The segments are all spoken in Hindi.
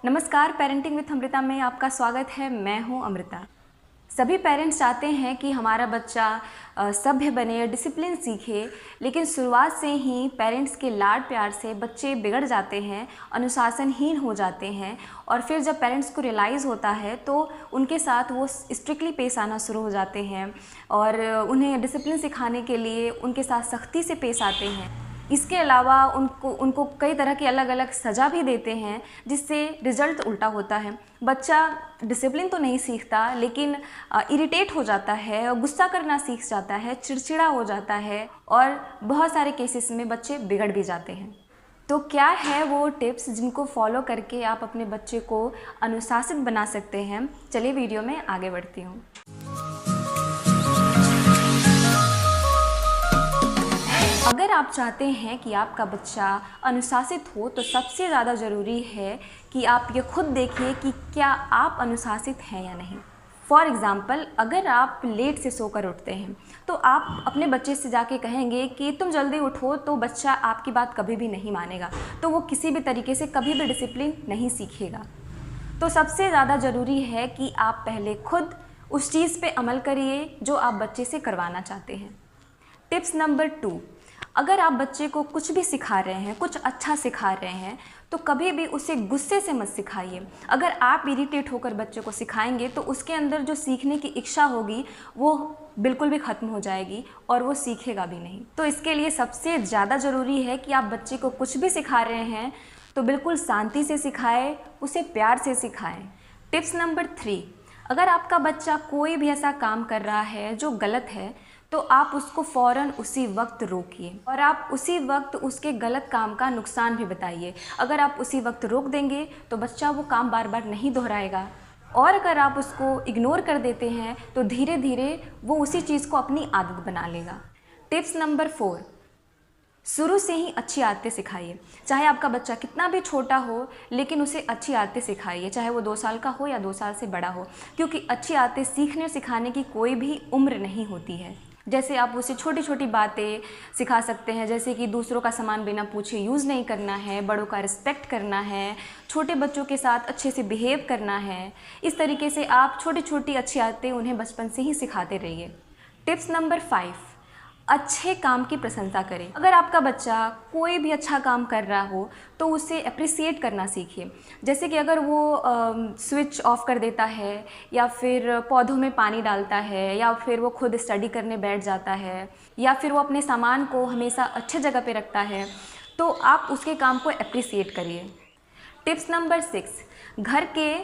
नमस्कार, पेरेंटिंग विथ अमृता में आपका स्वागत है। मैं हूं अमृता। सभी पेरेंट्स चाहते हैं कि हमारा बच्चा सभ्य बने, डिसिप्लिन सीखे, लेकिन शुरुआत से ही पेरेंट्स के लाड प्यार से बच्चे बिगड़ जाते हैं, अनुशासनहीन हो जाते हैं और फिर जब पेरेंट्स को रियलाइज़ होता है तो उनके साथ वो स्ट्रिक्टली पेश आना शुरू हो जाते हैं और उन्हें डिसिप्लिन सिखाने के लिए उनके साथ सख्ती से पेश आते हैं। इसके अलावा उनको कई तरह की अलग अलग सज़ा भी देते हैं, जिससे रिज़ल्ट उल्टा होता है। बच्चा डिसिप्लिन तो नहीं सीखता, लेकिन इरिटेट हो जाता है, गुस्सा करना सीख जाता है, चिड़चिड़ा हो जाता है और बहुत सारे केसेस में बच्चे बिगड़ भी जाते हैं। तो क्या है वो टिप्स जिनको फॉलो करके आप अपने बच्चे को अनुशासित बना सकते हैं? चलिए वीडियो में आगे बढ़ती हूँ। अगर आप चाहते हैं कि आपका बच्चा अनुशासित हो तो सबसे ज़्यादा ज़रूरी है कि आप ये खुद देखिए कि क्या आप अनुशासित हैं या नहीं। फॉर एग्ज़ाम्पल, अगर आप लेट से सोकर उठते हैं तो आप अपने बच्चे से जाके कहेंगे कि तुम जल्दी उठो, तो बच्चा आपकी बात कभी भी नहीं मानेगा, तो वो किसी भी तरीके से कभी भी डिसिप्लिन नहीं सीखेगा। तो सबसे ज़्यादा ज़रूरी है कि आप पहले खुद उस चीज़ पे अमल करिए जो आप बच्चे से करवाना चाहते हैं। टिप्स नंबर 2, अगर आप बच्चे को कुछ भी सिखा रहे हैं, कुछ अच्छा सिखा रहे हैं, तो कभी भी उसे गुस्से से मत सिखाइए। अगर आप इरिटेट होकर बच्चे को सिखाएंगे तो उसके अंदर जो सीखने की इच्छा होगी वो बिल्कुल भी ख़त्म हो जाएगी और वो सीखेगा भी नहीं। तो इसके लिए सबसे ज़्यादा ज़रूरी है कि आप बच्चे को कुछ भी सिखा रहे हैं तो बिल्कुल शांति से सिखाएं, उसे प्यार से सिखाएं। टिप्स नंबर 3, अगर आपका बच्चा कोई भी ऐसा काम कर रहा है जो गलत है तो आप उसको फ़ौरन उसी वक्त रोकिए और आप उसी वक्त उसके गलत काम का नुकसान भी बताइए। अगर आप उसी वक्त रोक देंगे तो बच्चा वो काम बार बार नहीं दोहराएगा, और अगर आप उसको इग्नोर कर देते हैं तो धीरे धीरे वो उसी चीज़ को अपनी आदत बना लेगा। टिप्स नंबर 4, शुरू से ही अच्छी आदतें सिखाइए। चाहे आपका बच्चा कितना भी छोटा हो, लेकिन उसे अच्छी आदतें सिखाइए, चाहे वो 2 साल का हो या 2 साल से बड़ा हो, क्योंकि अच्छी आदतें सीखने और सिखाने की कोई भी उम्र नहीं होती है। जैसे आप उसे छोटी छोटी बातें सिखा सकते हैं, जैसे कि दूसरों का सामान बिना पूछे यूज़ नहीं करना है, बड़ों का रिस्पेक्ट करना है, छोटे बच्चों के साथ अच्छे से बिहेव करना है। इस तरीके से आप छोटी छोटी अच्छी आदतें उन्हें बचपन से ही सिखाते रहिए। टिप्स नंबर 5, अच्छे काम की प्रशंसा करें। अगर आपका बच्चा कोई भी अच्छा काम कर रहा हो तो उसे अप्रिसिएट करना सीखिए। जैसे कि अगर वो स्विच ऑफ कर देता है या फिर पौधों में पानी डालता है या फिर वो खुद स्टडी करने बैठ जाता है या फिर वो अपने सामान को हमेशा अच्छे जगह पे रखता है, तो आप उसके काम को अप्रिसिएट करिए। टिप्स नंबर 6, घर के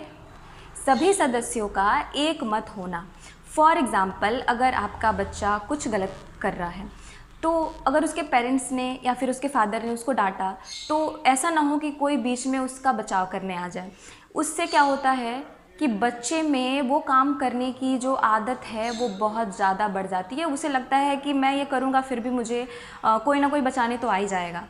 सभी सदस्यों का एक मत होना। फॉर एग्ज़ाम्पल, अगर आपका बच्चा कुछ गलत कर रहा है तो अगर उसके पेरेंट्स ने या फिर उसके फादर ने उसको डांटा तो ऐसा ना हो कि कोई बीच में उसका बचाव करने आ जाए। उससे क्या होता है कि बच्चे में वो काम करने की जो आदत है वो बहुत ज़्यादा बढ़ जाती है। उसे लगता है कि मैं ये करूँगा फिर भी मुझे कोई ना कोई बचाने तो आ ही जाएगा।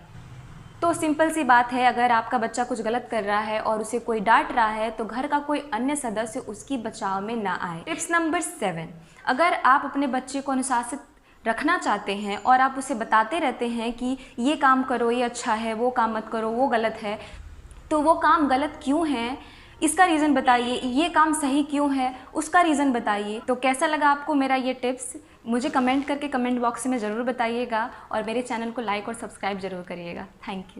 तो सिंपल सी बात है, अगर आपका बच्चा कुछ गलत कर रहा है और उसे कोई डांट रहा है तो घर का कोई अन्य सदस्य उसकी बचाव में ना आए। टिप्स नंबर 7, अगर आप अपने बच्चे को अनुशासित रखना चाहते हैं और आप उसे बताते रहते हैं कि ये काम करो, ये अच्छा है, वो काम मत करो, वो गलत है, तो वो काम गलत क्यों है इसका रीज़न बताइए, ये काम सही क्यों है उसका रीज़न बताइए। तो कैसा लगा आपको मेरा ये टिप्स? मुझे कमेंट करके कमेंट बॉक्स में ज़रूर बताइएगा और मेरे चैनल को लाइक और सब्सक्राइब ज़रूर करिएगा। Thank you.